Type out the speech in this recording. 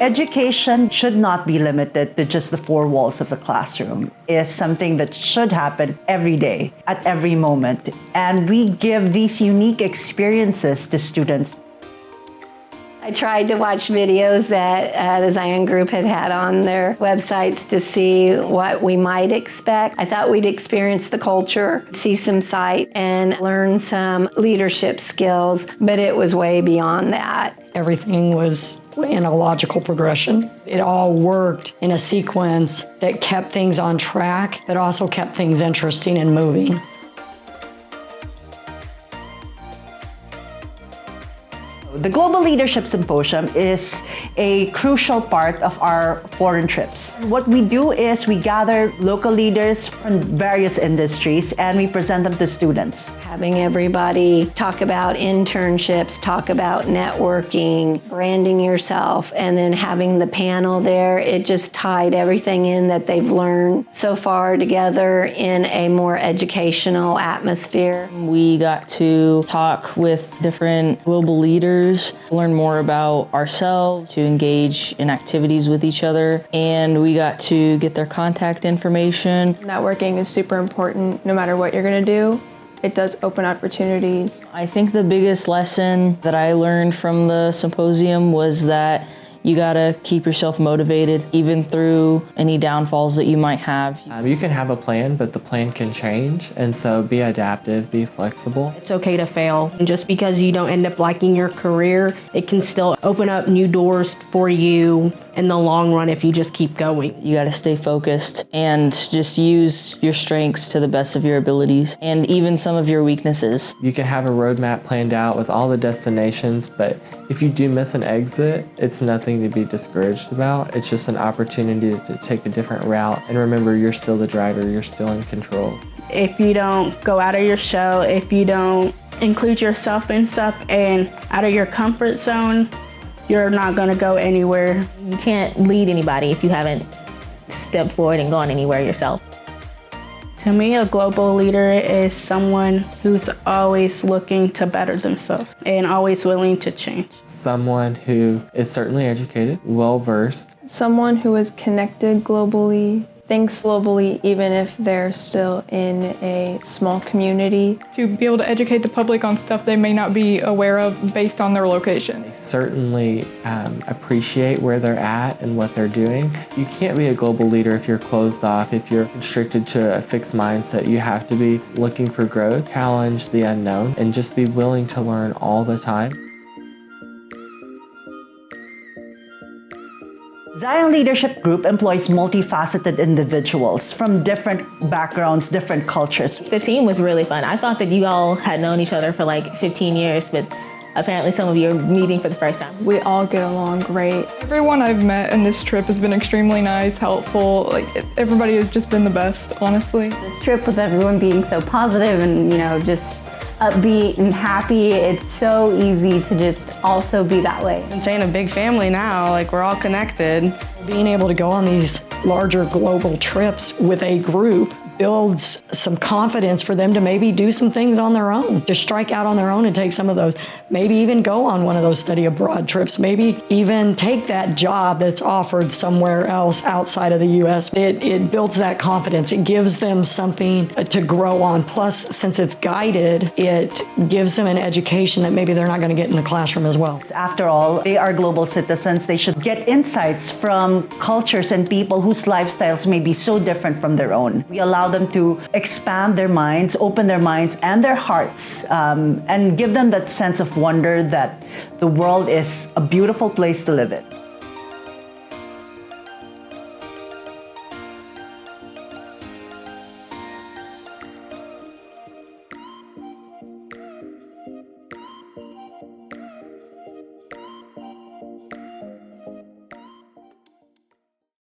Education should not be limited to just the four walls of the classroom. It's something that should happen every day, at every moment. And we give these unique experiences to students. I tried to watch videos that the Zion Group had on their websites to see what we might expect. I thought we'd experience the culture, see some sight, and learn some leadership skills, but it was way beyond that. Everything was in a logical progression. It all worked in a sequence that kept things on track, but also kept things interesting and moving. The Global Leadership Symposium is a crucial part of our foreign trips. What we do is we gather local leaders from various industries and we present them to students. Having everybody talk about internships, talk about networking, branding yourself, and then having the panel there, it just tied everything in that they've learned so far together in a more educational atmosphere. We got to talk with different global leaders, learn more about ourselves, to engage in activities with each other, and we got to get their contact information. Networking is super important no matter what you're going to do. It does open opportunities. I think the biggest lesson that I learned from the symposium was that you gotta keep yourself motivated, even through any downfalls that you might have. You can have a plan, but the plan can change, and so be adaptive, be flexible. It's okay to fail. And just because you don't end up liking your career, it can still open up new doors for you in the long run if you just keep going. You gotta stay focused and just use your strengths to the best of your abilities, and even some of your weaknesses. You can have a roadmap planned out with all the destinations, but if you do miss an exit, it's nothing to be discouraged about. It's just an opportunity to take a different route. And remember, you're still the driver, you're still in control. If you don't go out of your shell, if you don't include yourself in stuff and out of your comfort zone, you're not gonna go anywhere. You can't lead anybody if you haven't stepped forward and gone anywhere yourself. To me, a global leader is someone who's always looking to better themselves and always willing to change. Someone who is certainly educated, well-versed. Someone who is connected globally, thinks globally even if they're still in a small community. To be able to educate the public on stuff they may not be aware of based on their location. They certainly appreciate where they're at and what they're doing. You can't be a global leader if you're closed off, if you're constricted to a fixed mindset. You have to be looking for growth, challenge the unknown, and just be willing to learn all the time. Zion Leadership Group employs multifaceted individuals from different backgrounds, different cultures. The team was really fun. I thought that you all had known each other for like 15 years, but apparently some of you are meeting for the first time. We all get along great. Everyone I've met in this trip has been extremely nice, helpful. Everybody has just been the best, honestly. This trip with everyone being so positive and, just upbeat and happy, it's so easy to just also be that way. It's a big family now, we're all connected. Being able to go on these larger global trips with a group builds some confidence for them to maybe do some things on their own, to strike out on their own and take some of those, maybe even go on one of those study abroad trips, maybe even take that job that's offered somewhere else outside of the US. It builds that confidence. It gives them something to grow on. Plus, since it's guided, it gives them an education that maybe they're not going to get in the classroom as well. After all, they are global citizens. They should get insights from cultures and people whose lifestyles may be so different from their own. We allow them to expand their minds, open their minds and their hearts, and give them that sense of wonder that the world is a beautiful place to live in.